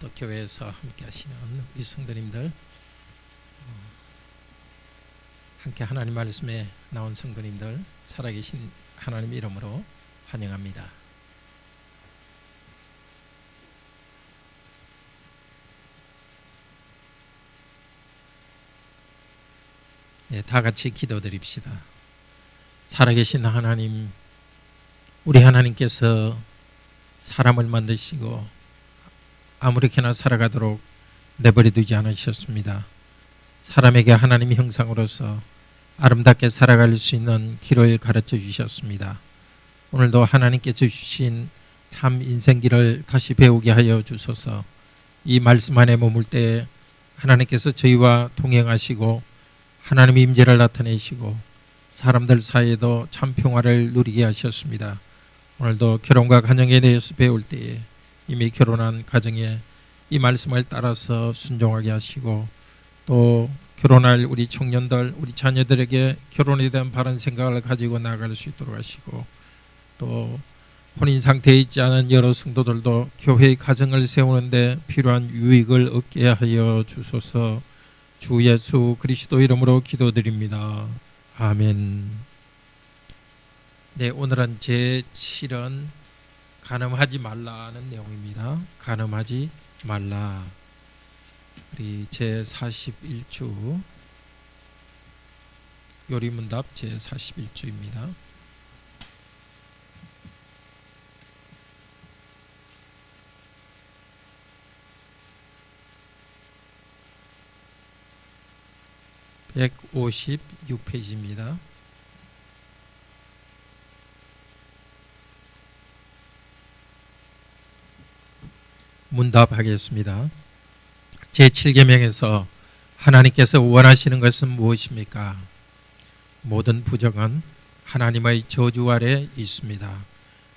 또 교회에서 함께 하시는 우리 성도님들, 함께 하나님 말씀에 나온 성도님들, 살아계신 하나님 이름으로 환영합니다. 네, 다 같이 기도드립시다. 살아계신 하나님, 우리 하나님께서 사람을 만드시고 아무렇게나 살아가도록 내버려 두지 않으셨습니다. 사람에게 하나님의 형상으로서 아름답게 살아갈 수 있는 길을 가르쳐 주셨습니다. 오늘도 하나님께서 주신 참 인생길을 다시 배우게 하여 주소서. 이 말씀 안에 머물 때 하나님께서 저희와 동행하시고 하나님의 임재를 나타내시고 사람들 사이에도 참 평화를 누리게 하셨습니다. 오늘도 결혼과 가정에 대해서 배울 때에 이미 결혼한 가정에 이 말씀을 따라서 순종하게 하시고, 또 결혼할 우리 청년들, 우리 자녀들에게 결혼에 대한 바른 생각을 가지고 나아갈 수 있도록 하시고, 또 혼인 상태에 있지 않은 여러 성도들도 교회의 가정을 세우는데 필요한 유익을 얻게 하여 주소서. 주 예수 그리스도 이름으로 기도드립니다. 아멘. 네, 오늘은 제7은 간음하지 말라는 내용입니다. 간음하지 말라. 우리 제41주 요리문답 제41주입니다. (156페이지입니다) 문답하겠습니다. 제7계명에서 하나님께서 원하시는 것은 무엇입니까? 모든 부정은 하나님의 저주 아래 있습니다.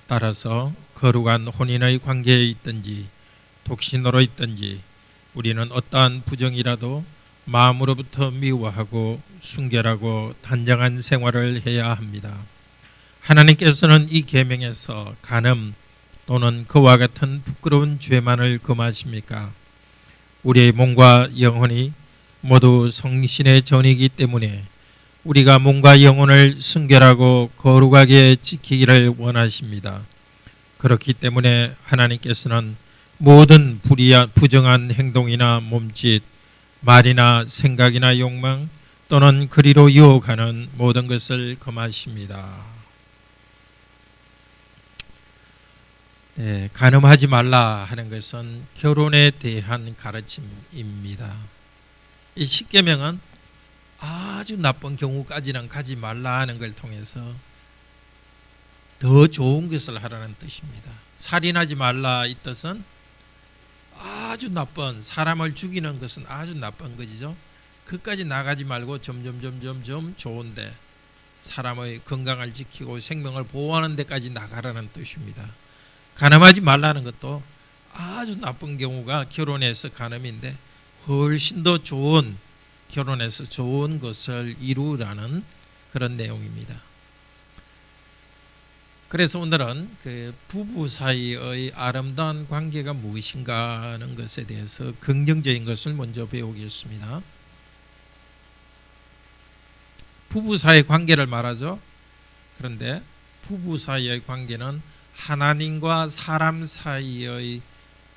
따라서 거룩한 혼인의 관계에 있든지 독신으로 있든지 우리는 어떠한 부정이라도 마음으로부터 미워하고 순결하고 단정한 생활을 해야 합니다. 하나님께서는 이 계명에서 간음 또는 그와 같은 부끄러운 죄만을 금하십니까? 우리의 몸과 영혼이 모두 성신의 전이기 때문에 우리가 몸과 영혼을 순결하고 거룩하게 지키기를 원하십니다. 그렇기 때문에 하나님께서는 모든 부정한 행동이나 몸짓, 말이나 생각이나 욕망 또는 그리로 유혹하는 모든 것을 금하십니다. 네, 간음하지 말라 하는 것은 결혼에 대한 가르침입니다. 이 10계명은 아주 나쁜 경우까지는 가지 말라 하는 걸 통해서 더 좋은 것을 하라는 뜻입니다. 살인하지 말라 이 뜻은 아주 나쁜, 사람을 죽이는 것은 아주 나쁜 것이죠. 그까지 나가지 말고 점점 좋은데 사람의 건강을 지키고 생명을 보호하는 데까지 나가라는 뜻입니다. 간음하지 말라는 것도 아주 나쁜 경우가 결혼해서 간음인데 훨씬 더 좋은, 결혼해서 좋은 것을 이루라는 그런 내용입니다. 그래서 오늘은 그 부부 사이의 아름다운 관계가 무엇인가 하는 것에 대해서 긍정적인 것을 먼저 배우겠습니다. 부부 사이의 관계를 말하죠. 그런데 부부 사이의 관계는 하나님과 사람 사이의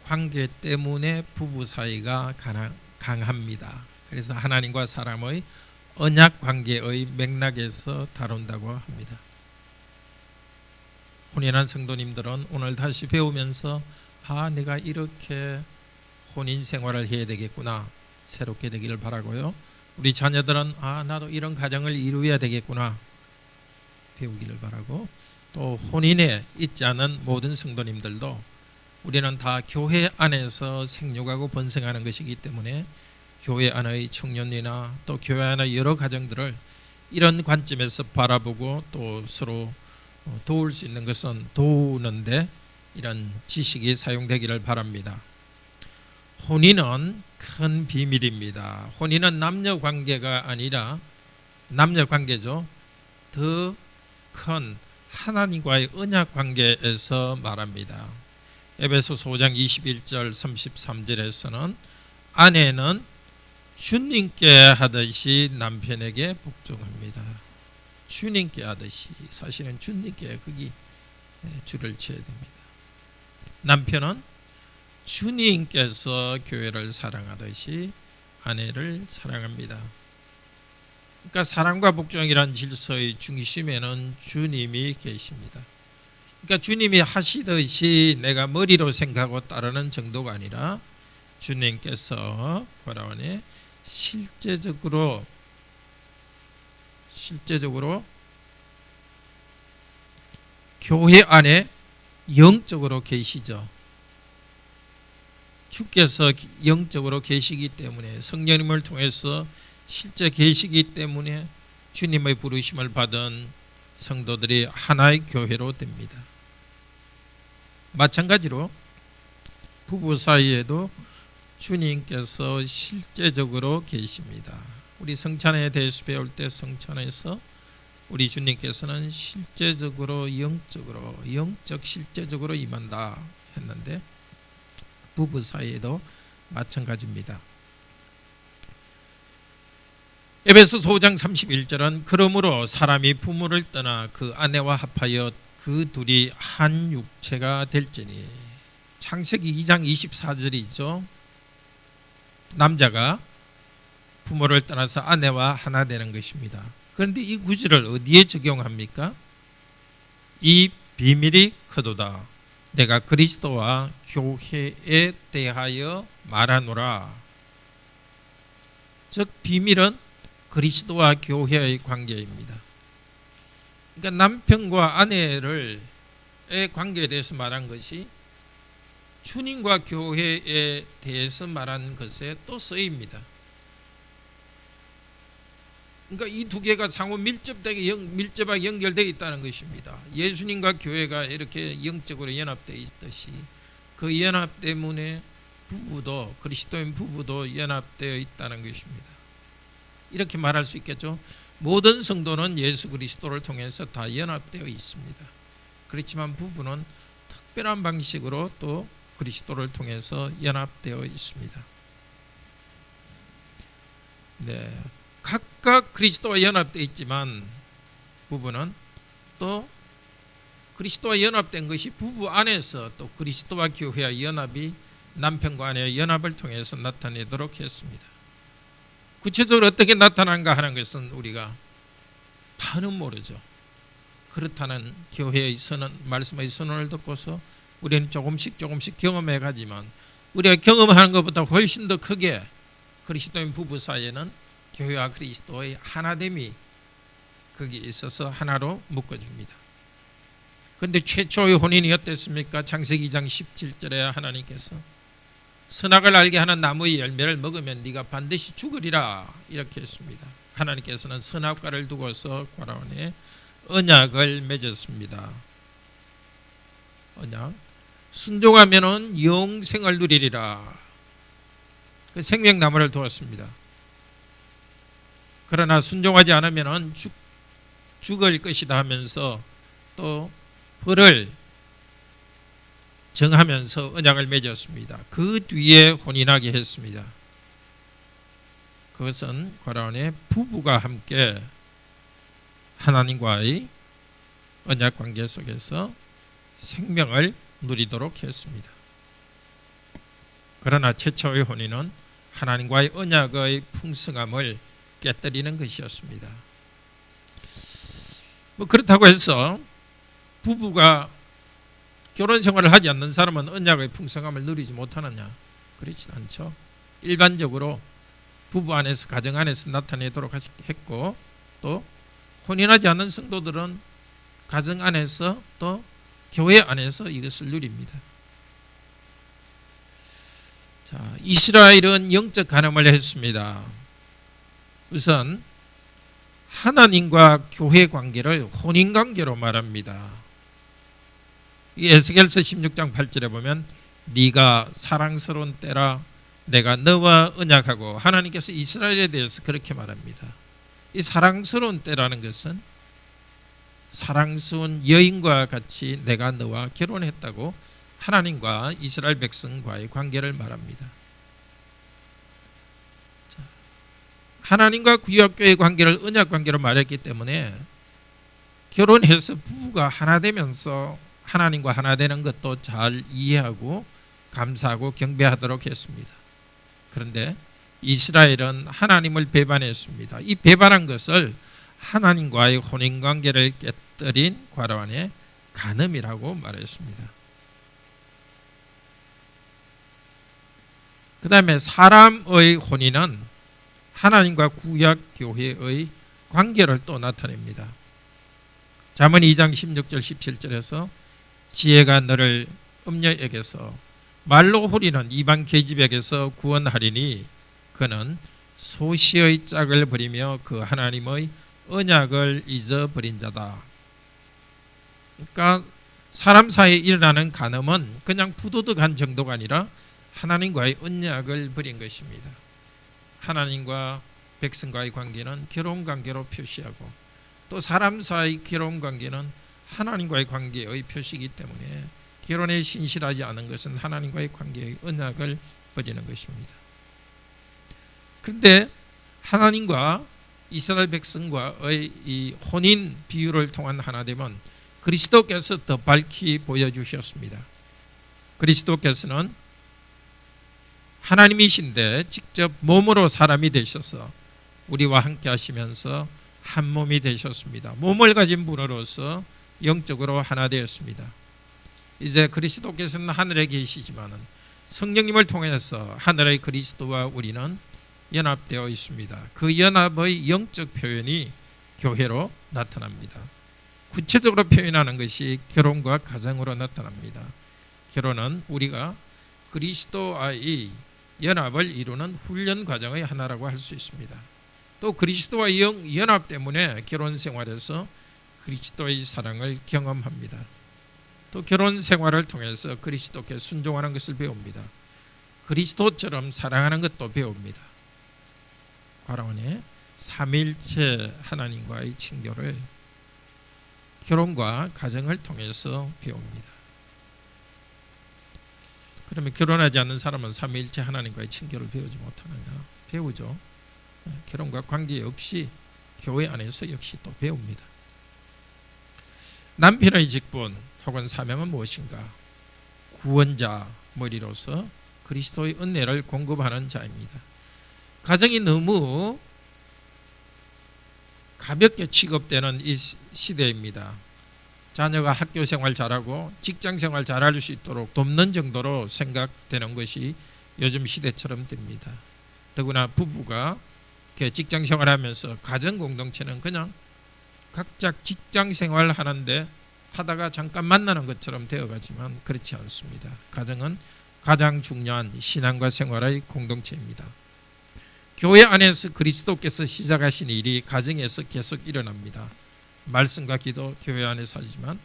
관계 때문에 부부 사이가 강합니다. 그래서 하나님과 사람의 언약 관계의 맥락에서 다룬다고 합니다. 혼인한 성도님들은 오늘 다시 배우면서 내가 이렇게 혼인 생활을 해야 되겠구나, 새롭게 되기를 바라고요. 우리 자녀들은 나도 이런 가정을 이루어야 되겠구나 배우기를 바라고, 또 혼인에 있지 않은 모든 성도님들도 우리는 다 교회 안에서 생육하고 번성하는 것이기 때문에 교회 안의 청년이나 또 교회 안의 여러 가정들을 이런 관점에서 바라보고 또 서로 도울 수 있는 것은 도우는데 이런 지식이 사용되기를 바랍니다. 혼인은 큰 비밀입니다. 혼인은 남녀 관계가 아니라 남녀 관계죠. 더 큰 하나님과의 언약 관계에서 말합니다. 에베소서 5장 21절 33절에서는 아내는 주님께 하듯이 남편에게 복종합니다. 주님께 하듯이, 사실은 주님께 거기 줄을 쳐야 됩니다. 남편은 주님께서 교회를 사랑하듯이 아내를 사랑합니다. 그러니까 사랑과 복종이란 질서의 중심에는 주님이 계십니다. 그러니까 주님이 하시듯이 내가 머리로 생각하고 따르는 정도가 아니라 주님께서 바라오니 실제적으로 교회 안에 영적으로 계시죠. 주께서 영적으로 계시기 때문에, 성령님을 통해서 실제 계시기 때문에 주님의 부르심을 받은 성도들이 하나의 교회로 됩니다. 마찬가지로 부부 사이에도 주님께서 실제적으로 계십니다. 우리 성찬에 대해서 배울 때 성찬에서 우리 주님께서는 실제적으로 영적 실제적으로 임한다 했는데 부부 사이에도 마찬가지입니다. 에베소서 5장 31절은 그러므로 사람이 부모를 떠나 그 아내와 합하여 그 둘이 한 육체가 될지니, 창세기 2장 24절이죠. 남자가 부모를 떠나서 아내와 하나 되는 것입니다. 그런데 이 구절을 어디에 적용합니까? 이 비밀이 크도다. 내가 그리스도와 교회에 대하여 말하노라. 즉 비밀은 그리스도와 교회의 관계입니다. 그러니까 남편과 아내의 관계에 대해서 말한 것이 주님과 교회에 대해서 말한 것에 또 쓰입니다. 그러니까 이 두 개가 상호 밀접하게 연결되어 있다는 것입니다. 예수님과 교회가 이렇게 영적으로 연합되어 있듯이 그 연합 때문에 부부도, 그리스도인 부부도 연합되어 있다는 것입니다. 이렇게 말할 수 있겠죠. 모든 성도는 예수 그리스도를 통해서 다 연합되어 있습니다. 그렇지만 부부는 특별한 방식으로 또 그리스도를 통해서 연합되어 있습니다. 네, 각각 그리스도와 연합되어 있지만 부부는 또 그리스도와 연합된 것이 부부 안에서 또 그리스도와 교회와 연합이 남편과 아내의 연합을 통해서 나타내도록 했습니다. 구체적으로 어떻게 나타난가 하는 것은 우리가 다는 모르죠. 그렇다는 교회의 선언, 말씀의 선언을 듣고서 우리는 조금씩 경험해 가지만 우리가 경험하는 것보다 훨씬 더 크게 그리스도인 부부 사이에는 교회와 그리스도의 하나됨이 거기에 있어서 하나로 묶어줍니다. 그런데 최초의 혼인이 어땠습니까? 창세기 2장 17절에 하나님께서 선악을 알게 하는 나무의 열매를 먹으면 네가 반드시 죽으리라 이렇게 했습니다. 하나님께서는 선악과를 두고서 과라원에 언약을 맺었습니다. 언약, 순종하면은 영생을 누리리라. 그 생명나무를 두었습니다. 그러나 순종하지 않으면은 죽을 것이다 하면서 또 벌을 정하면서 언약을 맺었습니다. 그 뒤에 혼인하게 했습니다. 그것은 과라원의 부부가 함께 하나님과의 언약 관계 속에서 생명을 누리도록 했습니다. 그러나 최초의 혼인은 하나님과의 언약의 풍성함을 깨뜨리는 것이었습니다. 그렇다고 해서 부부가 결혼 생활을 하지 않는 사람은 언약의 풍성함을 누리지 못하느냐? 그렇진 않죠. 일반적으로 부부 안에서, 가정 안에서 나타내도록 했고, 또 혼인하지 않는 성도들은 가정 안에서 또 교회 안에서 이것을 누립니다. 자, 이스라엘은 영적 간음을 했습니다. 우선 하나님과 교회 관계를 혼인 관계로 말합니다. 에스겔서 16장 8절에 보면 네가 사랑스러운 때라 내가 너와 언약하고, 하나님께서 이스라엘에 대해서 그렇게 말합니다. 이 사랑스러운 때라는 것은 사랑스러운 여인과 같이 내가 너와 결혼했다고 하나님과 이스라엘 백성과의 관계를 말합니다. 하나님과 구약교회의 관계를 언약 관계로 말했기 때문에 결혼해서 부부가 하나 되면서 하나님과 하나 되는 것도 잘 이해하고 감사하고 경배하도록 했습니다. 그런데 이스라엘은 하나님을 배반했습니다. 이 배반한 것을 하나님과의 혼인관계를 깨뜨린 과로안의 간음이라고 말했습니다. 그 다음에 사람의 혼인은 하나님과 구약교회의 관계를 또 나타냅니다. 잠언 2장 16절 17절에서 지혜가 너를 음녀에게서 말로 홀이는 이방 계집에게서 구원하리니 그는 소시의 짝을 버리며 그 하나님의 언약을 잊어버린 자다. 그러니까 사람 사이에 일어나는 간음은 그냥 부도덕한 정도가 아니라 하나님과의 언약을 버린 것입니다. 하나님과 백성과의 관계는 결혼 관계로 표시하고 또 사람 사이 결혼 관계는 하나님과의 관계의 표시이기 때문에 결혼에 신실하지 않은 것은 하나님과의 관계의 언약을 버리는 것입니다. 그런데 하나님과 이스라엘 백성과의 이 혼인 비유를 통한 하나됨은 그리스도께서 더 밝히 보여주셨습니다. 그리스도께서는 하나님이신데 직접 몸으로 사람이 되셔서 우리와 함께 하시면서 한 몸이 되셨습니다. 몸을 가진 분으로서 영적으로 하나 되었습니다. 이제 그리스도께서는 하늘에 계시지만은 성령님을 통해서 하늘의 그리스도와 우리는 연합되어 있습니다. 그 연합의 영적 표현이 교회로 나타납니다. 구체적으로 표현하는 것이 결혼과 가정으로 나타납니다. 결혼은 우리가 그리스도와의 연합을 이루는 훈련 과정의 하나라고 할 수 있습니다. 또 그리스도와 연합 때문에 결혼 생활에서 그리스도의 사랑을 경험합니다. 또 결혼 생활을 통해서 그리스도께 순종하는 것을 배웁니다. 그리스도처럼 사랑하는 것도 배웁니다. 과로안의 삼위일체 하나님과의 친교를 결혼과 가정을 통해서 배웁니다. 그러면 결혼하지 않는 사람은 삼위일체 하나님과의 친교를 배우지 못하느냐? 배우죠. 결혼과 관계없이 교회 안에서 역시 또 배웁니다. 남편의 직분 혹은 사명은 무엇인가? 구원자 머리로서 그리스도의 은혜를 공급하는 자입니다. 가정이 너무 가볍게 취급되는 이 시대입니다. 자녀가 학교 생활 잘하고 직장 생활 잘할 수 있도록 돕는 정도로 생각되는 것이 요즘 시대처럼 됩니다. 더구나 부부가 직장 생활하면서 가정 공동체는 그냥 각자 직장 생활 하는데 하다가 잠깐 만나는 것처럼 되어가지만 그렇지 않습니다. 가정은 가장 중요한 신앙과 생활의 공동체입니다. 교회 안에서 그리스도께서 시작하신 일이 가정에서 계속 일어납니다. 말씀과 기도 교회 안에서 하지만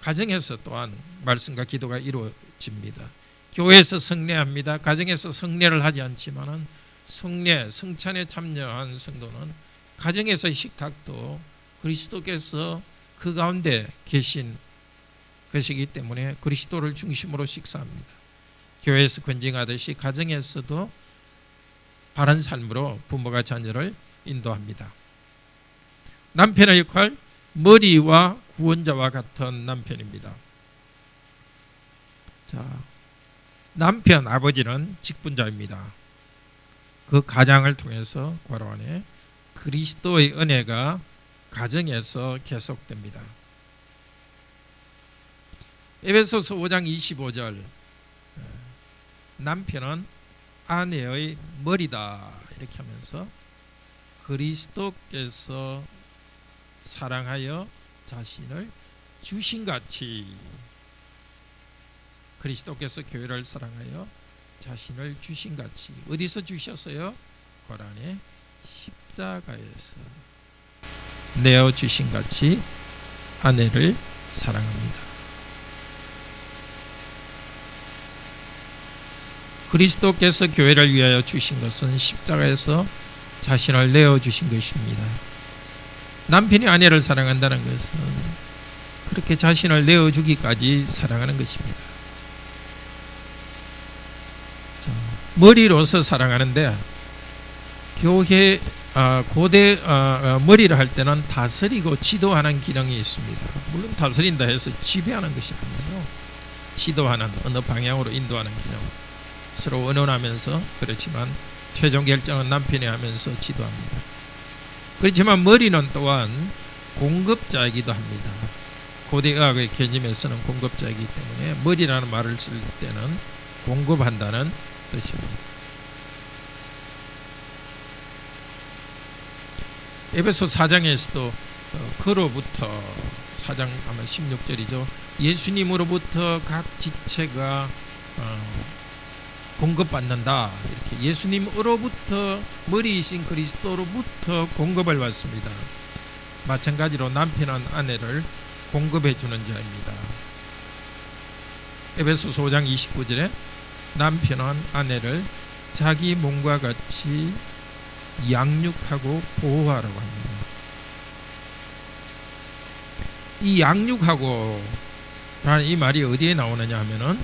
가정에서 또한 말씀과 기도가 이루어집니다. 교회에서 성례합니다. 가정에서 성례를 하지 않지만은 성찬에 참여한 성도는 가정에서의 식탁도 그리스도께서 그 가운데 계신 것이기 때문에 그리스도를 중심으로 식사합니다. 교회에서 권징하듯이 가정에서도 바른 삶으로 부모가 자녀를 인도합니다. 남편의 역할, 머리와 구원자와 같은 남편입니다. 자, 남편, 아버지는 직분자입니다. 그 가장을 통해서 과로안에 그리스도의 은혜가 가정에서 계속됩니다. 에베소서 5장 25절 남편은 아내의 머리다 이렇게 하면서 그리스도께서 사랑하여 자신을 주신같이 그리스도께서 교회를 사랑하여 자신을 주신같이 어디서 주셨어요? 고란의 십자가에서 내어주신같이 아내를 사랑합니다. 그리스도께서 교회를 위하여 주신 것은 십자가에서 자신을 내어주신 것입니다. 남편이 아내를 사랑한다는 것은 그렇게 자신을 내어주기까지 사랑하는 것입니다. 머리로서 사랑하는데 교회 고대 머리를 할 때는 다스리고 지도하는 기능이 있습니다. 물론 다스린다 해서 지배하는 것이 아니에요. 지도하는, 어느 방향으로 인도하는 기능. 서로 의논하면서, 그렇지만 최종 결정은 남편이 하면서 지도합니다. 그렇지만 머리는 또한 공급자이기도 합니다. 고대 의학의 개념에서는 공급자이기 때문에 머리라는 말을 쓸 때는 공급한다는 뜻입니다. 에베소 4장에서도 그로부터, 4장 아마 16절이죠. 예수님으로부터 각 지체가 공급받는다. 이렇게 예수님으로부터, 머리이신 그리스도로부터 공급을 받습니다. 마찬가지로 남편은 아내를 공급해 주는 자입니다. 에베소 5장 29절에 남편은 아내를 자기 몸과 같이 양육하고 보호하라고 합니다. 이 양육하고 라는 이 말이 어디에 나오느냐 하면은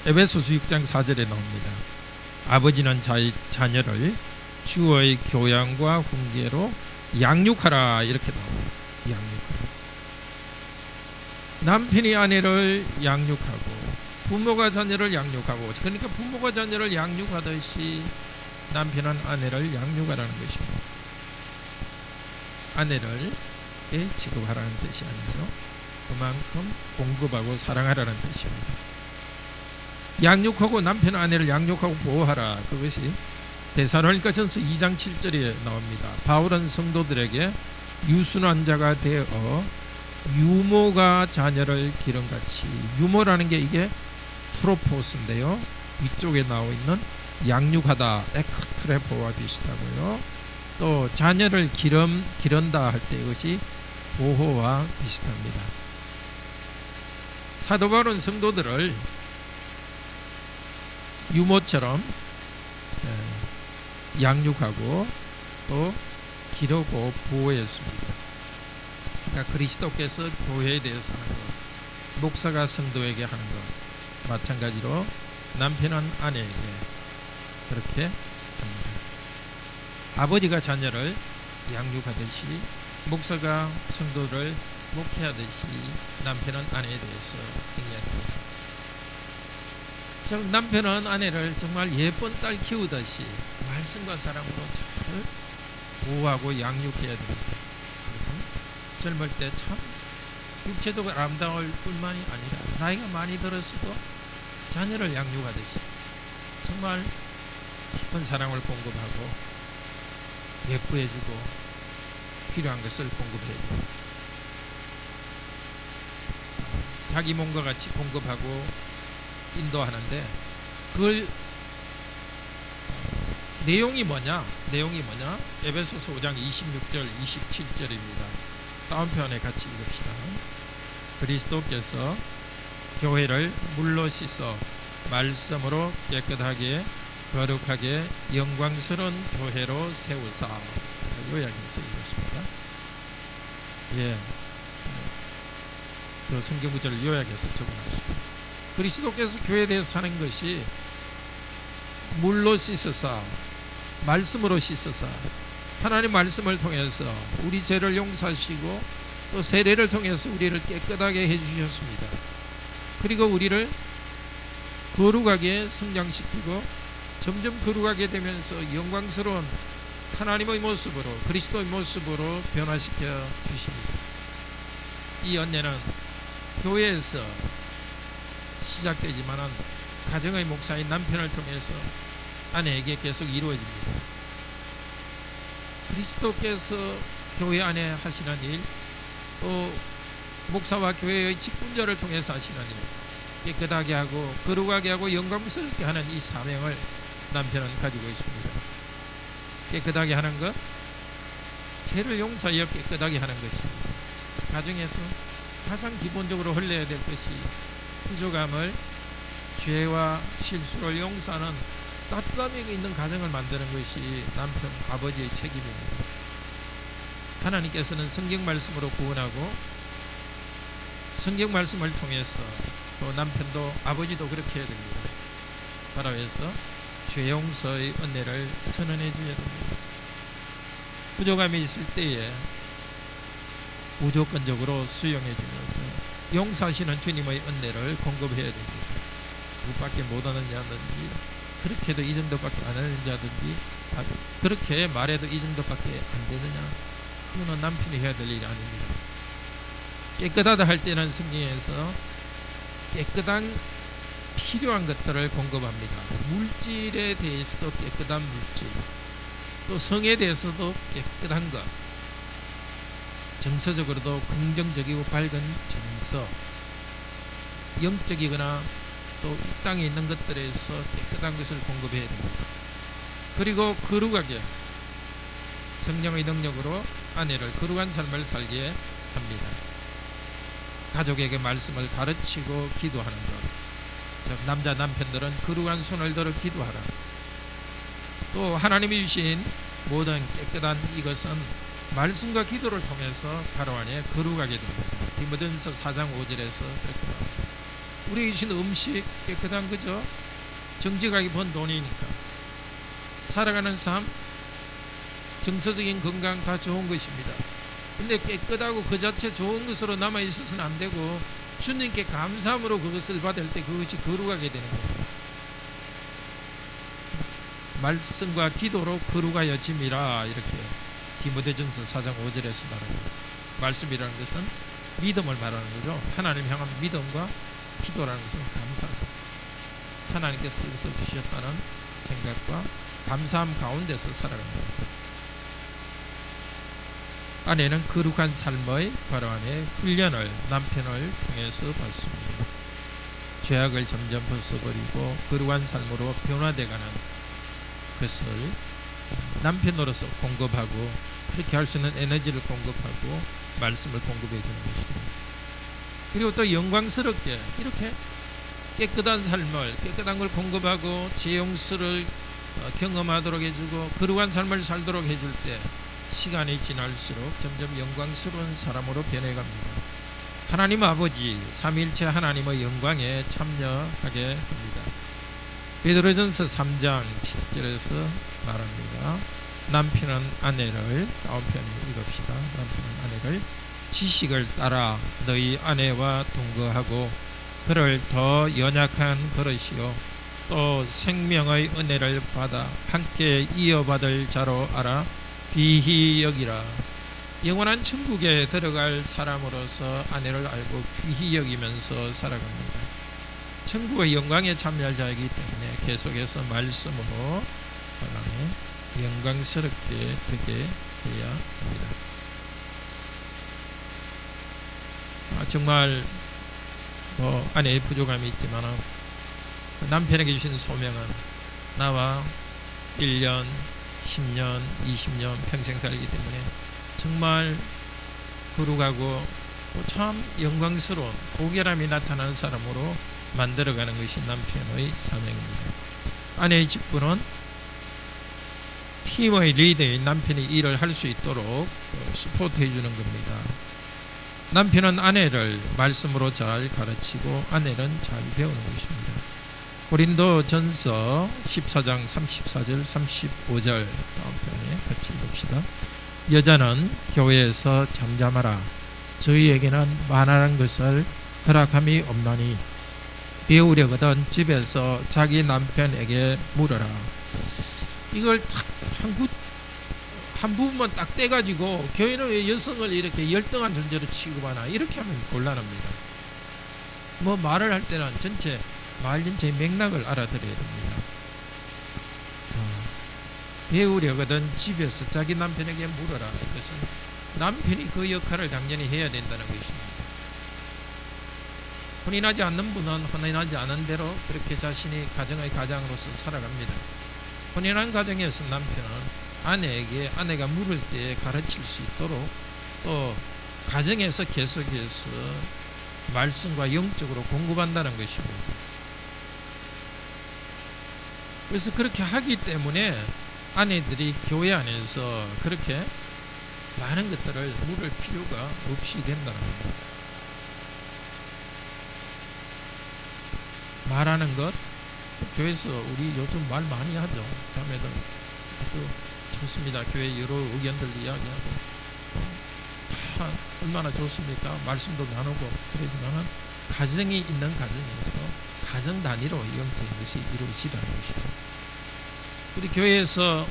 에베소서 6장 4절에 나옵니다. 아버지는 자녀를 주의 교양과 훈계로 양육하라, 이렇게 나옵니다. 양육하라. 남편이 아내를 양육하고 부모가 자녀를 양육하고, 그러니까 부모가 자녀를 양육하듯이 남편은 아내를 양육하라는 것입니다. 아내를 지급하라는 뜻이 아니죠. 그만큼 공급하고 사랑하라는 뜻입니다. 양육하고, 남편 아내를 양육하고 보호하라, 그것이 데살로니가전서 2장 7절에 나옵니다. 바울은 성도들에게 유순한 자가 되어 유모가 자녀를 기름같이, 유모라는 게 이게 프로포스인데요, 위쪽에 나와 있는 양육하다, 에크트레포와 비슷하고요. 또 자녀를 기른다 할 때 이것이 보호와 비슷합니다. 사도 바울은 성도들을 유모처럼 양육하고 또 기르고 보호했습니다. 그러니까 그리스도께서 교회에 대해서 하는 것, 목사가 성도에게 하는 것, 마찬가지로 남편은 아내에게 그렇게 합니다. 아버지가 자녀를 양육하듯이 목사가 성도를 목회하듯이 남편은 아내에 대해서 이야기합니다. 남편은 아내를 정말 예쁜 딸 키우듯이 말씀과 사랑으로 잘 보호하고 양육해야 됩니다. 그래서 젊을 때 참 육체도 아름다울 뿐만이 아니라 나이가 많이 들었어도 자녀를 양육하듯이 정말 깊은 사랑을 공급하고 예뻐해주고 필요한 것을 공급해주고 자기 몸과 같이 공급하고 인도하는데, 그걸 내용이 뭐냐? 에베소서 5장 26절 27절입니다. 다운편에 같이 읽읍시다. 그리스도께서 교회를 물로 씻어 말씀으로 깨끗하게 거룩하게 영광스러운 교회로 세우사. 요약해서 읽었습니다. 그 성경 구절을 요약해서 적어놨습니다. 그리스도께서 교회에 대해서 하는 것이 물로 씻으사, 말씀으로 씻으사, 하나님 말씀을 통해서 우리 죄를 용서하시고 또 세례를 통해서 우리를 깨끗하게 해주셨습니다. 그리고 우리를 거룩하게 성장시키고 점점 거룩하게 되면서 영광스러운 하나님의 모습으로, 그리스도의 모습으로 변화시켜 주십니다. 이 연례는 교회에서 시작되지만은 가정의 목사인 남편을 통해서 아내에게 계속 이루어집니다. 그리스도께서 교회 안에 하시는 일, 또 목사와 교회의 직분자를 통해서 하시는 일, 깨끗하게 하고 거룩하게 하고 영광스럽게 하는 이 사명을 남편은 가지고 있습니다. 깨끗하게 하는 것, 죄를 용서하여 깨끗하게 하는 것입니다. 가정에서 가장 기본적으로 흘러야 될 것이 부족함을, 죄와 실수를 용서하는 따뜻함이 있는 가정을 만드는 것이 남편, 아버지의 책임입니다. 하나님께서는 성경 말씀으로 구원하고 성경 말씀을 통해서 또 남편도 아버지도 그렇게 해야 됩니다. 바로 해서 죄 용서의 은혜를 선언해 줘야 됩니다. 부족함이 있을 때에 무조건적으로 수용해 주면서 용서하시는 주님의 은혜를 공급해야 됩니다. 그것밖에 못하는 자든지 그렇게도 이 정도밖에 안 하는 자든지 그렇게 말해도 이 정도밖에 안 되느냐, 그거는 남편이 해야 될 일이 아닙니다. 깨끗하다 할 때는 성경에서 깨끗한 필요한 것들을 공급합니다. 물질에 대해서도 깨끗한 물질, 또 성에 대해서도 깨끗한 것, 정서적으로도 긍정적이고 밝은 정서, 영적이거나 또 이 땅에 있는 것들에서 깨끗한 것을 공급해야 됩니다. 그리고 거룩하게 성령의 능력으로 아내를 거룩한 삶을 살게 합니다. 가족에게 말씀을 가르치고 기도하는 것, 즉 남자 남편들은 거룩한 손을 들어 기도하라. 또 하나님이 주신 모든 깨끗한 이것은 말씀과 기도를 통해서 바로 안에 거룩하게 됩니다. 디모데전서 4장 5절에서 그렇게 나옵니다. 우리에게 주신 음식 깨끗한 거죠. 정직하게 번 돈이니까 살아가는 삶, 정서적인 건강 다 좋은 것입니다. 근데 깨끗하고 그 자체 좋은 것으로 남아 있어서는 안 되고 주님께 감사함으로 그것을 받을 때 그것이 거룩하게 되는 겁니다. 말씀과 기도로 거룩하여짐이라, 이렇게 디모데전서 4장 5절에서 말합니다. 말씀이라는 것은 믿음을 말하는 거죠. 하나님 향한 믿음과 기도라는 것은 감사합니다. 하나님께서 이것을 주셨다는 생각과 감사함 가운데서 살아갑니다. 아내는 거룩한 삶의 바로 안에 훈련을 남편을 통해서 받습니다. 죄악을 점점 벗어버리고 거룩한 삶으로 변화되가는 것을 남편으로서 공급하고, 그렇게 할 수 있는 에너지를 공급하고 말씀을 공급해 주는 것입니다. 그리고 또 영광스럽게 이렇게 깨끗한 삶을, 깨끗한 걸 공급하고 죄 용서를 경험하도록 해주고 거룩한 삶을 살도록 해줄 때 시간이 지날수록 점점 영광스러운 사람으로 변해갑니다. 하나님 아버지 삼위일체 하나님의 영광에 참여하게 합니다. 베드로전서 3장 7절에서 말합니다. 남편은 아내를, 다음편 읽읍시다. 남편은 아내를 지식을 따라 너희 아내와 동거하고 그를 더 연약한 버릇이요 또 생명의 은혜를 받아 함께 이어받을 자로 알아 귀히 여기라. 영원한 천국에 들어갈 사람으로서 아내를 알고 귀히 여기면서 살아갑니다. 천국의 영광에 참여할 자이기 때문에 계속해서 말씀으로 사랑에 영광스럽게 되게 해야 합니다. 정말 아내의 부족함이 있지만 남편에게 주신 소명은 나와 1년, 10년, 20년 평생 살기 때문에 정말 거룩하고 참 영광스러운 고결함이 나타나는 사람으로 만들어가는 것이 남편의 사명입니다. 아내의 직분은 팀의 리더인 남편이 일을 할 수 있도록 서포트해 주는 겁니다. 남편은 아내를 말씀으로 잘 가르치고 아내는 잘 배우는 것입니다. 고린도전서 14장 34절 35절 다음 편에 같이 봅시다. 여자는 교회에서 잠잠하라. 저희에게는 말하는 것을 허락함이 없나니 배우려거든 집에서 자기 남편에게 물어라. 이걸 한 부분만 딱 떼가지고 교회는 왜 여성을 이렇게 열등한 존재로 취급하나, 이렇게 하면 곤란합니다. 말을 할 때는 말 전체의 맥락을 알아들어야 됩니다. 배우려거든 집에서 자기 남편에게 물어라. 이것은 남편이 그 역할을 당연히 해야 된다는 것입니다. 혼인하지 않는 분은 혼인하지 않은 대로 그렇게 자신이 가정의 가장으로서 살아갑니다. 혼인한 가정에서 남편은 아내에게 아내가 물을 때 가르칠 수 있도록 또 가정에서 계속해서 말씀과 영적으로 공급한다는 것입니다. 그래서 그렇게 하기 때문에 아내들이 교회 안에서 그렇게 많은 것들을 물을 필요가 없이 된다는 겁니다. 말하는 것, 교회에서 우리 요즘 말 많이 하죠. 자매들 아주 좋습니다. 교회 여러 의견들 이야기하고 얼마나 좋습니까? 말씀도 나누고 그러지만 가정이 있는 가정에서 가정 단위로 영적인 것이 이루어지라는 것이죠. 우리 교회에서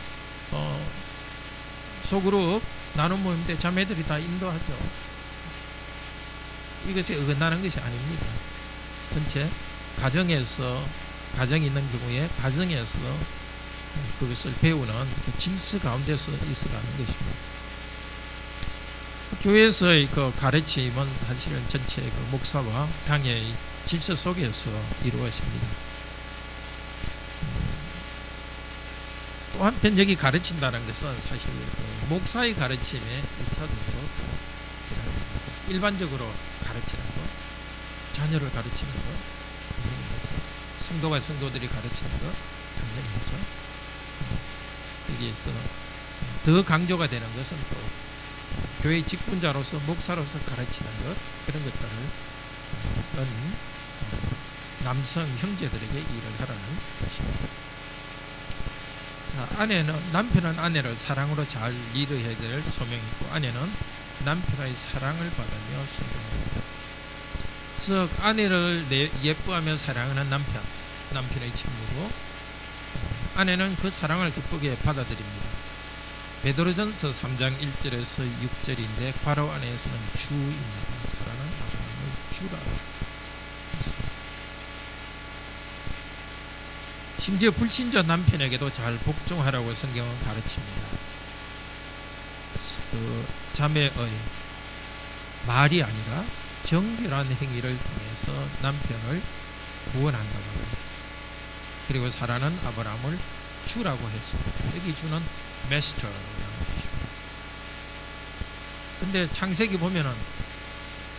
소그룹 나눔 모임 때 자매들이 다 인도하죠. 이것이 어긋나는 것이 아닙니다. 전체 가정에서 가정이 있는 경우에 가정에서 그것을 배우는 그 질서 가운데서 있으라는 것입니다. 교회에서의 그 가르침은 사실은 전체 그 목사와 당의 질서 속에서 이루어집니다. 또 한편 여기 가르친다는 것은 사실 그 목사의 가르침에 1차적으로 일반적으로 가르치는 것, 자녀를 가르치는 것, 당연히 거죠. 성도와 성도들이 가르치는 것, 당연히 거죠. 여기에서 더 강조가 되는 것은 또 교회 직분자로서 목사로서 가르치는 것, 그런 것들을 남성 형제들에게 일을 하라는 것입니다. 자, 남편은 아내를 사랑으로 잘 리드해야 될 소명이고, 아내는 남편의 사랑을 받으며 순종합니다. 즉 아내를 예뻐하며 사랑하는 남편의 친구고, 아내는 그 사랑을 기쁘게 받아들입니다. 베드로전서 3장 1절에서 6절인데 바로 안에서는 주입니다. 사랑은 아브라함의 주라. 심지어 불신자 남편에게도 잘 복종하라고 성경은 가르칩니다. 그 자매의 말이 아니라 정결한 행위를 통해서 남편을 구원한다고 합니다. 그리고 사라는 아브라함을 주라고 했습니다. 여기 주는 메스터라는 것입니다. 근데 창세기 보면은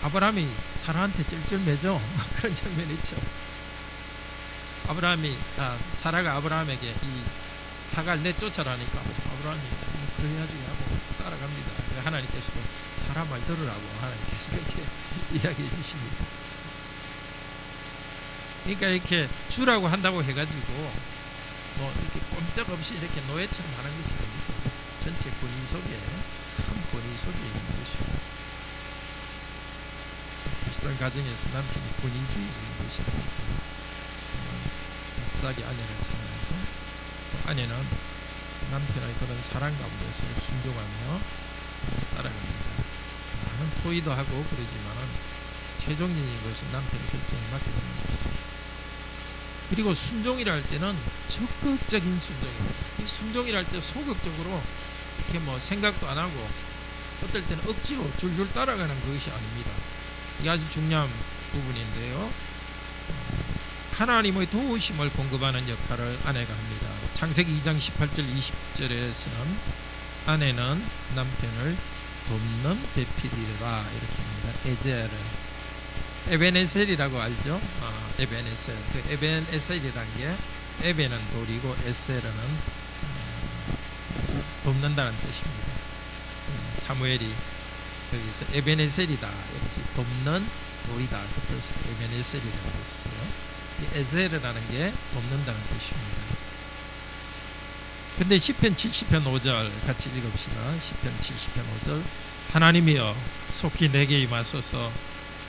아브라함이 사라한테 쩔쩔매죠. 그런 장면이 있죠. 사라가 아브라함에게 이 하갈 내쫓아라니까 아브라함이 그래야지 하고 따라갑니다. 하나님께서도 사라 말 들으라고 하나님께서 이렇게 이야기해 주십니다. 그러니까 이렇게 주라고 한다고 해가지고 뭐 이렇게 꼼짝없이 이렇게 노예처럼 하는 것이 아니고 전체 권위 속에 큰 권위 속에 있는 것이고, 그리스도인 가정에서 남편이 권위주의적인 것이 아니고 부탁이 아내를 사랑하고, 아내는 남편의 그런 사랑 가운데서 순종하며 따라갑니다. 많은 토의도 하고 그러지만 최종적인 것은 남편의 결정에 맡게 되는 것이죠. 그리고 순종이라 할 때는 적극적인 순종입니다. 이 순종이라 할 때 소극적으로 이렇게 뭐 생각도 안 하고 어떨 때는 억지로 줄줄 따라가는 것이 아닙니다. 이게 아주 중요한 부분인데요. 하나님의 도우심을 공급하는 역할을 아내가 합니다. 창세기 2장 18절 20절에서는 아내는 남편을 돕는 배필이라 이렇게 합니다. 에제를 에벤에셀이라고 알죠? 에벤에셀. 그 에벤에셀이라는 게 에벤은 돌이고 에셀은 돕는다는 뜻입니다. 사무엘이 여기서 에벤에셀이다, 이것이 돕는 돌이다, 그 뜻으로 에벤에셀이라고 했어요. 에셀이라는 게 돕는다는 뜻입니다. 근데 시편 70편 5절 같이 읽읍시다. 시편 70편 5절 하나님이여 속히 내게 임하소서.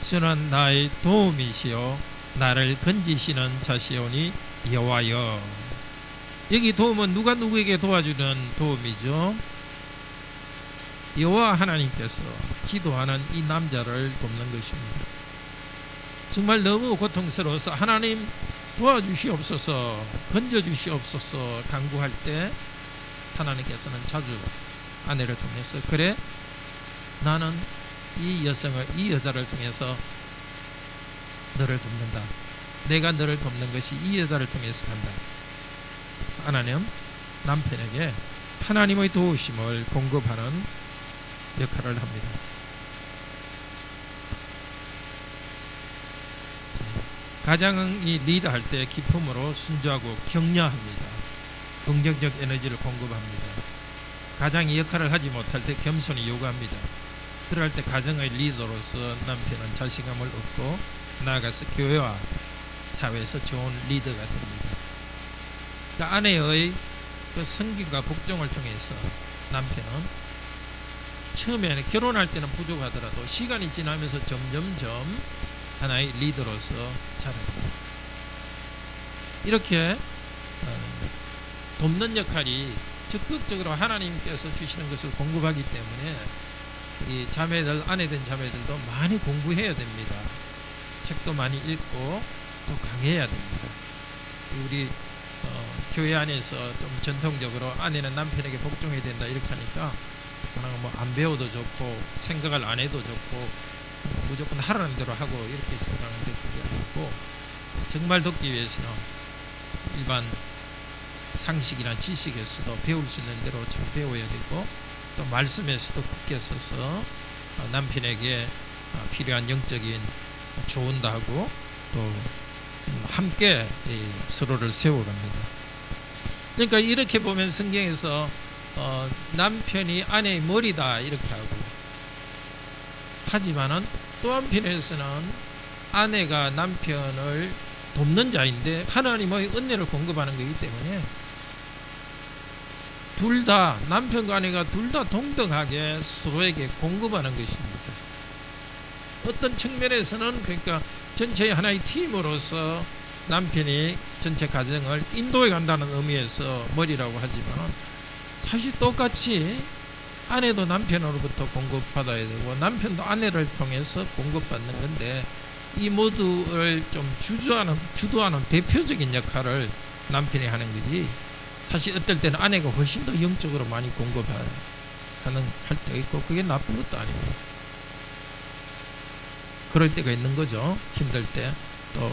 주는 나의 도움이시요 나를 건지시는 자시오니 여호와여. 여기 도움은 누가 누구에게 도와주는 도움이죠? 여호와 하나님께서 기도하는 이 남자를 돕는 것입니다. 정말 너무 고통스러워서 하나님 도와주시옵소서, 건져주시옵소서 간구할 때 하나님께서는 자주 아내를 통해서 그래 나는 이 여자를 통해서 너를 돕는다. 내가 너를 돕는 것이 이 여자를 통해서 간다. 그래서 하나님 남편에게 하나님의 도우심을 공급하는 역할을 합니다. 가장이 리드할 때 기품으로 순조하고 격려합니다. 긍정적 에너지를 공급합니다. 가장이 역할을 하지 못할 때 겸손히 요구합니다. 그럴 때 가정의 리더로서 남편은 자신감을 얻고 나아가서 교회와 사회에서 좋은 리더가 됩니다. 그 아내의 그 섬김과 복종을 통해서 남편은 처음에는 결혼할 때는 부족하더라도 시간이 지나면서 점점점 하나의 리더로서 자랍니다. 이렇게 돕는 역할이 적극적으로 하나님께서 주시는 것을 공급하기 때문에 이 자매들, 아내된 자매들도 많이 공부해야 됩니다. 책도 많이 읽고 또 강해야 됩니다. 우리 교회 안에서 좀 전통적으로 아내는 남편에게 복종해야 된다 이렇게 하니까 뭐 안 배워도 좋고 생각을 안 해도 좋고 무조건 하라는 대로 하고 이렇게 생각하는데 그게 아니고, 정말 돕기 위해서는 일반 상식이나 지식에서도 배울 수 있는 대로 잘 배워야 되고, 또 말씀에서도 굳게 서서 남편에게 필요한 영적인 조언도 하고 또 함께 서로를 세워갑니다. 그러니까 이렇게 보면 성경에서 남편이 아내의 머리다 이렇게 하고, 하지만은 또 한편에서는 아내가 남편을 돕는 자인데 하나님의 은혜를 공급하는 거기 때문에 둘 다, 남편과 아내가 둘 다 동등하게 서로에게 공급하는 것입니다. 어떤 측면에서는 그러니까 전체의 하나의 팀으로서 남편이 전체 가정을 인도해 간다는 의미에서 머리라고 하지만, 사실 똑같이 아내도 남편으로부터 공급받아야 되고 남편도 아내를 통해서 공급받는 건데, 이 모두를 좀 주도하는 대표적인 역할을 남편이 하는 거지, 사실 어떨 때는 아내가 훨씬 더 영적으로 많이 공급할 때가 있고 그게 나쁜 것도 아닙니다. 그럴 때가 있는 거죠. 힘들 때. 또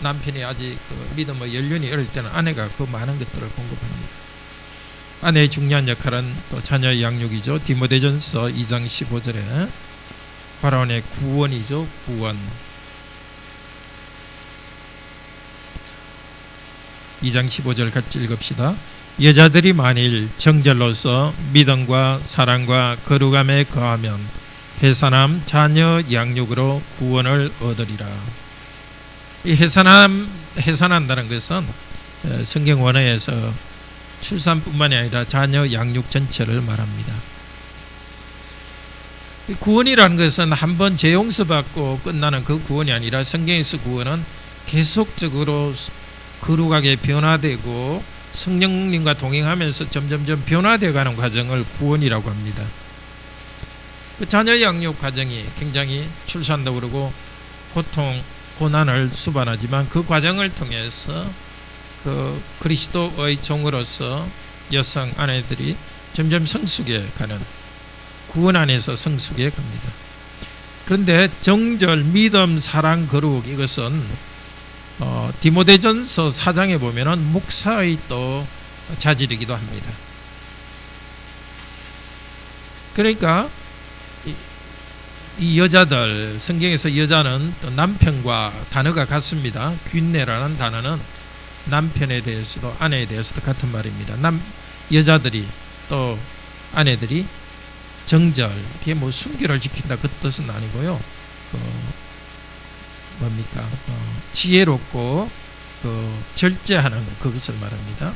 남편이 아직 그 믿음의 연륜이 어릴 때는 아내가 그 많은 것들을 공급합니다. 아내의 중요한 역할은 또 자녀의 양육이죠. 디모데전서 2장 15절에 바라온의 구원이죠. 구원. 2장 15절 같이 읽읍시다. 여자들이 만일 정절로서 믿음과 사랑과 거룩함에 거하면 해산함 자녀 양육으로 구원을 얻으리라. 이 해산한다는 것은 성경 원어에서 출산뿐만이 아니라 자녀 양육 전체를 말합니다. 구원이라는 것은 한번 재용서받고 끝나는 그 구원이 아니라, 성경에서 구원은 계속적으로 거룩하게 변화되고 성령님과 동행하면서 점점점 변화되어 가는 과정을 구원이라고 합니다. 그 자녀 양육 과정이 굉장히 출산도 그러고 고통, 고난을 수반하지만 그 과정을 통해서 그 그리스도의 종으로서 여성 아내들이 점점 성숙해 가는, 구원 안에서 성숙해 갑니다. 그런데 정절, 믿음, 사랑, 거룩, 이것은 디모데전서 4장에 보면은 목사의 또 자질이기도 합니다. 그러니까 이 여자들, 성경에서 여자는 또 남편과 단어가 같습니다. 균내라는 단어는 남편에 대해서도 아내에 대해서도 같은 말입니다. 여자들이 또 아내들이 정절, 그게 뭐 순결을 지킨다 그 뜻은 아니고요. 뭡니까? 지혜롭고 절제하는 그것을 말합니다.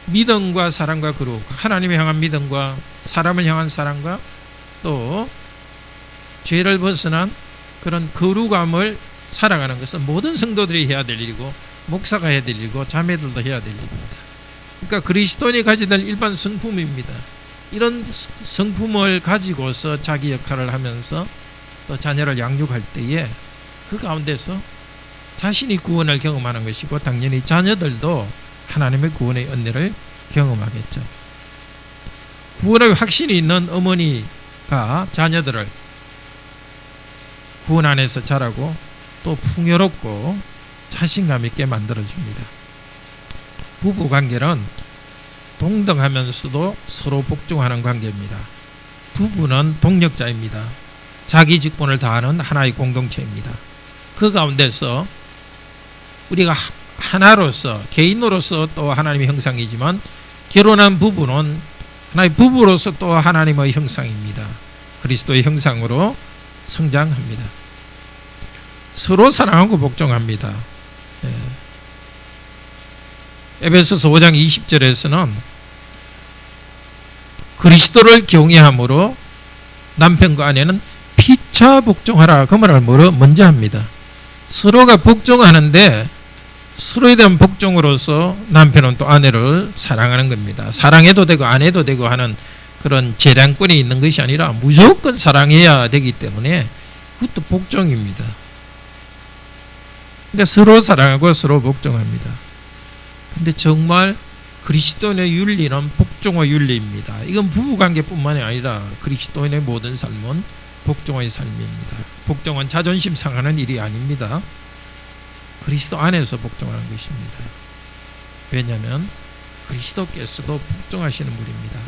믿음과 사랑과 거룩, 하나님을 향한 믿음과 사람을 향한 사랑과 또 죄를 벗어난 그런 거룩함을 살아가는 것은 모든 성도들이 해야 될 일이고 목사가 해야 될 일이고 자매들도 해야 될 일입니다. 그러니까 그리스도인이 가져야 될 일반 성품입니다. 이런 성품을 가지고서 자기 역할을 하면서 또 자녀를 양육할 때에 그 가운데서 자신이 구원을 경험하는 것이고 당연히 자녀들도 하나님의 구원의 은혜를 경험하겠죠. 구원의 확신이 있는 어머니가 자녀들을 구원 안에서 자라고 또 풍요롭고 자신감 있게 만들어줍니다. 부부 관계는 동등하면서도 서로 복종하는 관계입니다. 부부는 동력자입니다. 자기 직분을 다하는 하나의 공동체입니다. 그 가운데서 우리가 하나로서, 개인으로서 또 하나님의 형상이지만 결혼한 부부는 하나의 부부로서 또 하나님의 형상입니다. 그리스도의 형상으로 성장합니다. 서로 사랑하고 복종합니다. 에베소서 5장 20절에서는 그리스도를 경외함으로 남편과 아내는 피차 복종하라, 그 말을 먼저 합니다. 서로가 복종하는데 서로에 대한 복종으로서 남편은 또 아내를 사랑하는 겁니다. 사랑해도 되고 안 해도 되고 하는 그런 재량권이 있는 것이 아니라 무조건 사랑해야 되기 때문에 그것도 복종입니다. 그러니까 서로 사랑하고 서로 복종합니다. 근데 정말 그리스도인의 윤리는 복종의 윤리입니다. 이건 부부관계뿐만이 아니라 그리스도인의 모든 삶은 복종의 삶입니다. 복종은 자존심 상하는 일이 아닙니다. 그리스도 안에서 복종하는 것입니다. 왜냐하면 그리스도께서도 복종하시는 분입니다.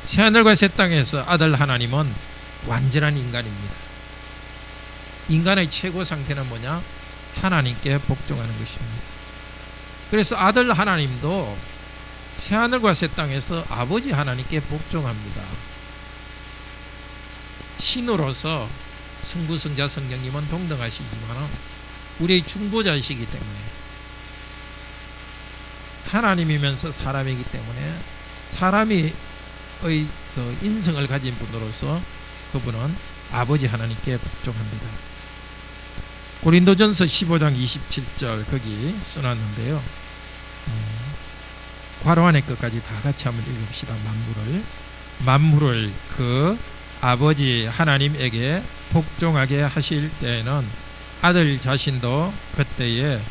새하늘과 새 땅에서 아들 하나님은 완전한 인간입니다. 인간의 최고 상태는 뭐냐? 하나님께 복종하는 것입니다. 그래서 아들 하나님도 새하늘과 새 땅에서 아버지 하나님께 복종합니다. 신으로서 성부, 성자, 성령님은 동등하시지만 우리의 중보자이시기 때문에, 하나님이면서 사람이기 때문에 사람의 그 인성을 가진 분으로서 그분은 아버지 하나님께 복종합니다. 고린도전서 15장 27절 거기 써놨는데요. 괄호 안에 것까지 다 같이 한번 읽읍시다. 만물을 그 아버지 하나님에게 복종하게 하실 때에는 아들 자신도 그때에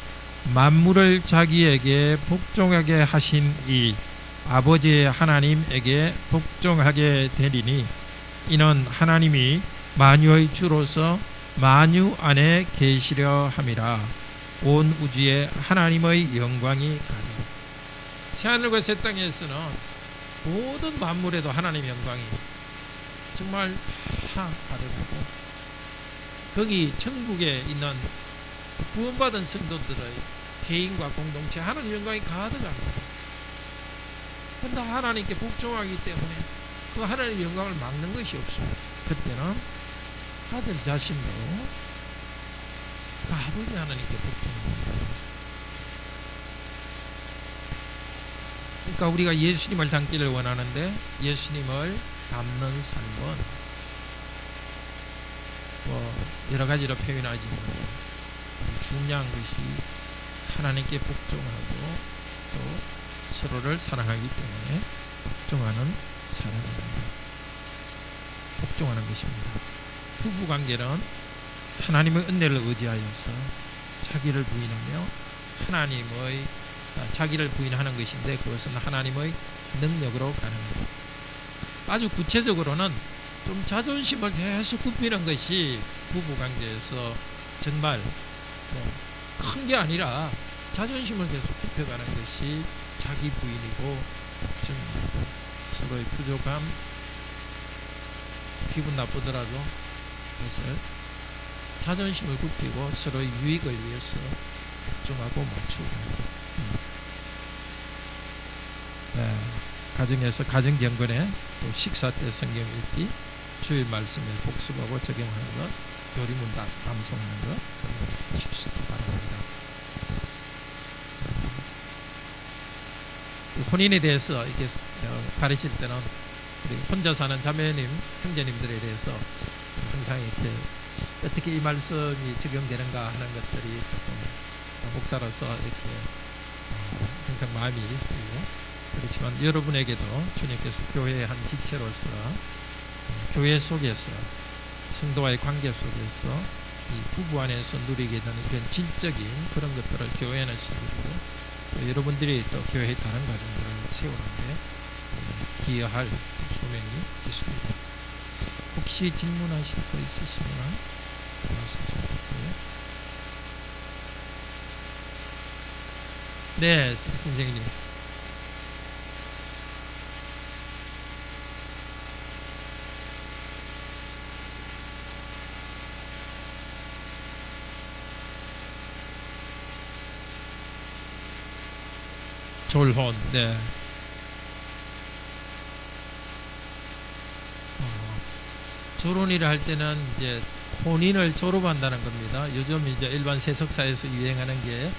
만물을 자기에게 복종하게 하신 이 아버지 하나님에게 복종하게 되리니, 이는 하나님이 만유의 주로서 만유 안에 계시려 함이라. 온 우주에 하나님의 영광이 가득. 새하늘과 새 땅에서는 모든 만물에도 하나님의 영광이 정말 다 가득하고, 거기 천국에 있는 구원받은 성도들의 개인과 공동체 하나님 영광이 가득합니다. 근데 하나님께 복종하기 때문에 그 하나님의 영광을 막는 것이 없습니다. 그때는 아들 자신도 그 아버지 하나님께 복종합니다. 그러니까 우리가 예수님을 닮기를 원하는데 예수님을 닮는 삶은 여러 가지로 표현하지만 중요한 것이 하나님께 복종하고 또 서로를 사랑하기 때문에 복종하는 사람입니다. 복종하는 것입니다. 부부관계는 하나님의 은혜를 의지하여서 자기를 부인하며 하나님의 자기를 부인하는 것인데, 그것은 하나님의 능력으로 가는 것. 아주 구체적으로는 좀 자존심을 계속 굽히는 것이 부부관계에서 정말 큰 게 아니라 자존심을 계속 굽혀가는 것이 자기 부인이고 복종입니다. 서로의 부족함, 기분 나쁘더라도 그것을 자존심을 굽히고 서로의 유익을 위해서 복종하고 맞추고, 가정에서 가정경건에 또 식사 때 성경 읽기, 주일 말씀을 복습하고 적용하는 것, 교리문답 암송하는 것, 하실 수 있기 바랍니다. 혼인에 대해서 이렇게 가르칠 때는 우리 혼자 사는 자매님, 형제님들에 대해서 항상 이렇게 어떻게 이 말씀이 적용되는가 하는 것들이 조금 목사로서 이렇게 항상 마음이 쓰이고, 그렇지만 여러분에게도 주님께서 교회의 한 지체로서 교회 속에서 성도와의 관계 속에서 이 부부 안에서 누리게 되는 그런 질적인 그런 것들을 교회는 세우고, 또 여러분들이 또 교회의 다른 가정들을 세우는데 기여할 소명이 있습니다. 혹시 질문하실 거 있으시면 말씀 좀 드릴게요. 네, 선생님. 졸혼, 네. 졸혼이라 할 때는 이제 혼인을 졸업한다는 겁니다. 요즘 이제 일반 세속사에서 유행하는 게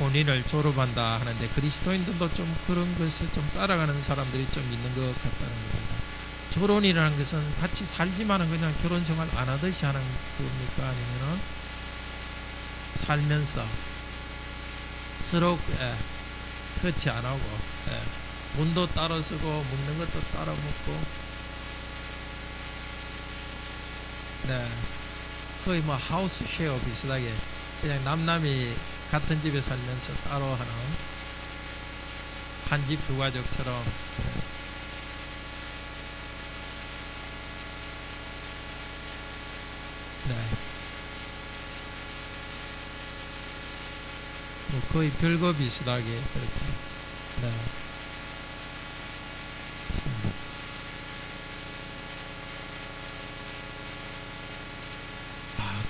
혼인을 졸업한다 하는데 그리스도인들도 좀 그런 것을 좀 따라가는 사람들이 좀 있는 것 같다는 겁니다. 결혼이라는 것은 같이 살지만은 그냥 결혼 생활 안 하듯이 하는 겁니까? 아니면은 살면서 서로 터치 안 하고 돈도 따로 쓰고 먹는 것도 따로 먹고 거의 뭐 하우스 쉐어 비슷하게 그냥 남남이 같은 집에 살면서 따로 하는 한 집 두 가족처럼 뭐 거의 별거 비슷하게 그렇게 네.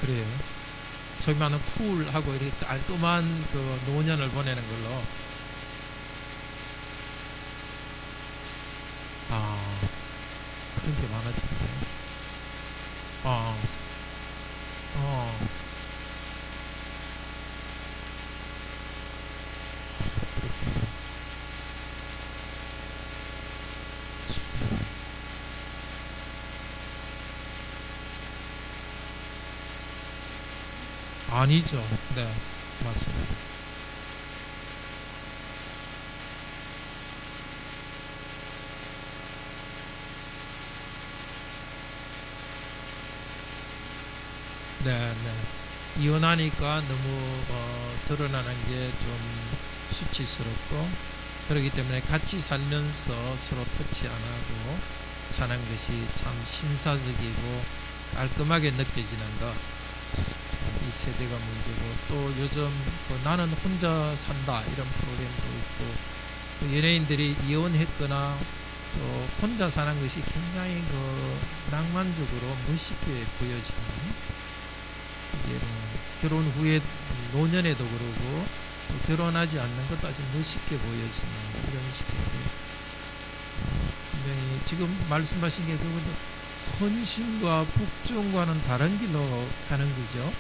그래요. 소위 말하는 쿨하고 이렇게 깔끔한 그 노년을 보내는 걸로. 그런 게 많아졌네. 어, 어, 그렇군요. 아니죠. 네, 맞습니다. 네, 네. 이혼하니까 너무 드러나는 게 좀 수치스럽고 그렇기 때문에 같이 살면서 서로 터치 안 하고 사는 것이 참 신사적이고 깔끔하게 느껴지는 것. 이 세대가 문제고 또 요즘 나는 혼자 산다 이런 프로그램도 있고 또 연예인들이 이혼했거나 또 혼자 사는 것이 굉장히 낭만적으로 멋있게 보여지는 이게 결혼 후에 노년에도 그러고 또 결혼하지 않는 것도 아주 멋있게 보여지는 이런 식의 분명히 지금 말씀하신 게 그거는 헌신과 복종과는 다른 길로 가는 거죠.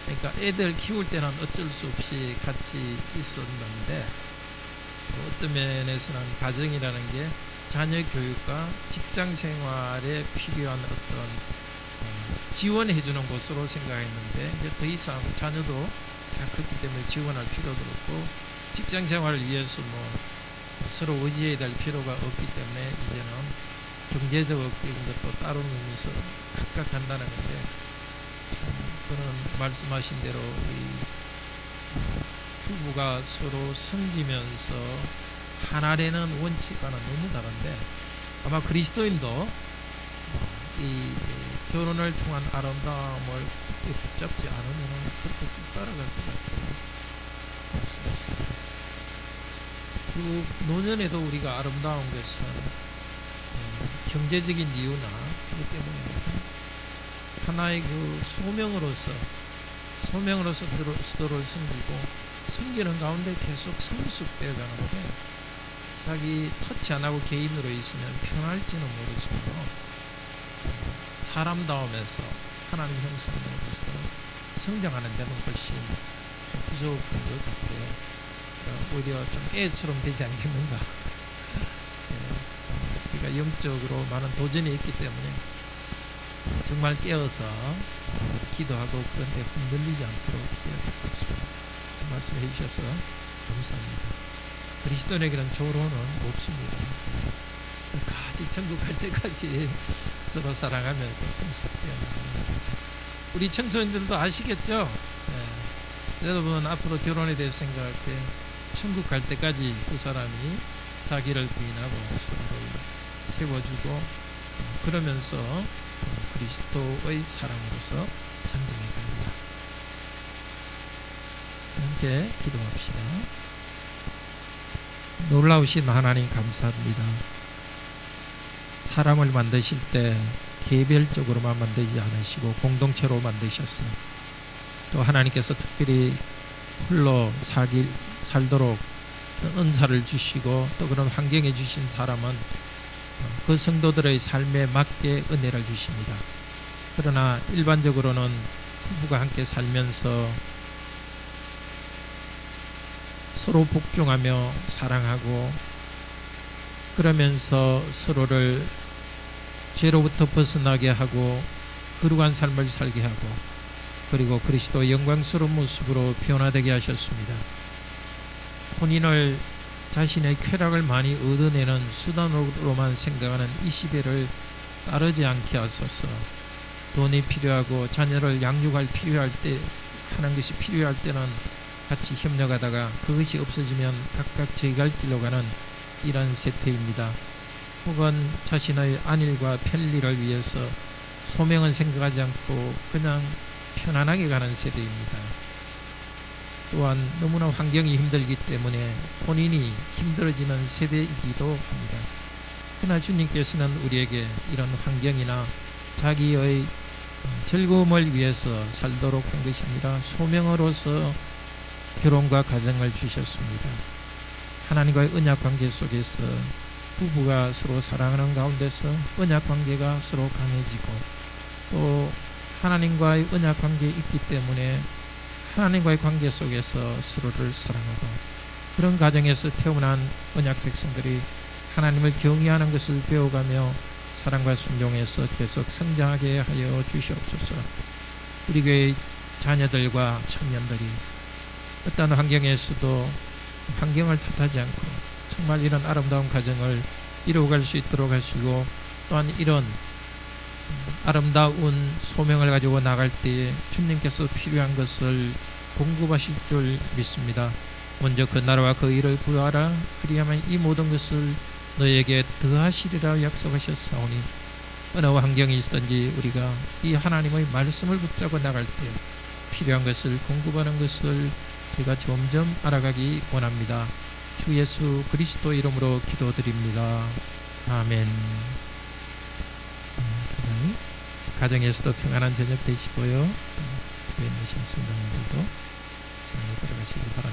그러니까 애들 키울 때는 어쩔 수 없이 같이 있었는데 어떤 면에서는 가정이라는 게 자녀 교육과 직장 생활에 필요한 어떤 지원해 주는 곳으로 생각했는데 이제 더 이상 자녀도 다 컸기 때문에 지원할 필요도 없고 직장 생활을 위해서 뭐 서로 의지해야 될 필요가 없기 때문에 이제는 경제적 그런 것도 따로 놓으면서 각각 한다는 건데 그는 말씀하신 대로 우리 부부가 서로 섬기면서 하나 되는 원칙과는 너무 다른데 아마 그리스도인도 이 결혼을 통한 아름다움을 그렇게 붙잡지 않으면 그렇게 쭉 따라갈 것 같아요. 그리고 노년에도 우리가 아름다운 것은 경제적인 이유나 그렇기 때문에 하나의 그 소명으로서 서로를 섬기고 섬기는 가운데 계속 성숙되어 가는데 자기 터치 안 하고 개인으로 있으면 편할지는 모르지만 사람다우면서 하나님 형상으로서 성장하는 데는 훨씬 부족한 것 같아요. 오히려 좀 애처럼 되지 않겠는가. 우리가 영적으로 많은 도전이 있기 때문에 정말 깨어서 기도하고 그런데 흔들리지 않도록 해야 될 것 같습니다. 말씀해 주셔서 감사합니다. 그리스도인에게는 조로는 없습니다. 끝까지 천국 갈 때까지 서로 사랑하면서 성숙되어 나갑니다. 우리 청소년들도 아시겠죠? 여러분 앞으로 결혼에 대해서 생각할 때 천국 갈 때까지 그 사람이 자기를 부인하고 서로를 세워주고 그러면서 그리스도의 사랑으로서 성장해 갑니다. 함께 기도합시다. 놀라우신 하나님 감사합니다. 사람을 만드실 때 개별적으로만 만들지 않으시고 공동체로 만드셨어요. 또 하나님께서 특별히 홀로 살도록 은사를 주시고 또 그런 환경에 주신 사람은 그 성도들의 삶에 맞게 은혜를 주십니다. 그러나 일반적으로는 부부가 함께 살면서 서로 복종하며 사랑하고 그러면서 서로를 죄로부터 벗어나게 하고 거룩한 삶을 살게 하고 그리고 그리스도 영광스러운 모습으로 변화되게 하셨습니다. 혼인을 자신의 쾌락을 많이 얻어내는 수단으로만 생각하는 이 시대를 따르지 않게 하소서. 돈이 필요하고 자녀를 양육할 필요할 때 하는 것이 필요할 때는 같이 협력하다가 그것이 없어지면 각각 제 갈 길로 가는 이런 세태입니다. 혹은 자신의 안일과 편리를 위해서 소명은 생각하지 않고 그냥 편안하게 가는 세대입니다. 또한 너무나 환경이 힘들기 때문에 본인이 힘들어지는 세대이기도 합니다. 그러나 주님께서는 우리에게 이런 환경이나 자기의 즐거움을 위해서 살도록 한 것이 아니라 소명으로서 결혼과 가정을 주셨습니다. 하나님과의 언약 관계 속에서 부부가 서로 사랑하는 가운데서 언약 관계가 서로 강해지고 또 하나님과의 언약 관계에 있기 때문에 하나님과의 관계 속에서 서로를 사랑하고 그런 가정에서 태어난 언약 백성들이 하나님을 경외하는 것을 배워가며 사랑과 순종에서 계속 성장하게 하여 주시옵소서. 우리 교회 자녀들과 청년들이 어떤 환경에서도 환경을 탓하지 않고 정말 이런 아름다운 가정을 이루어갈 수 있도록 하시고 또한 이런 아름다운 소명을 가지고 나갈 때에 주님께서 필요한 것을 공급하실 줄 믿습니다. 먼저 그 나라와 그 일을 구하라. 그리하면 이 모든 것을 너에게 더하시리라 약속하셨사오니 어느 환경이 있든지 우리가 이 하나님의 말씀을 붙잡고 나갈 때 필요한 것을 공급하는 것을 제가 점점 알아가기 원합니다. 주 예수 그리스도 이름으로 기도드립니다. 아멘. 가정에서도 평안한 저녁 되시고요. 교회 있는 성도님들도 잘 들어가시기 바랍니다.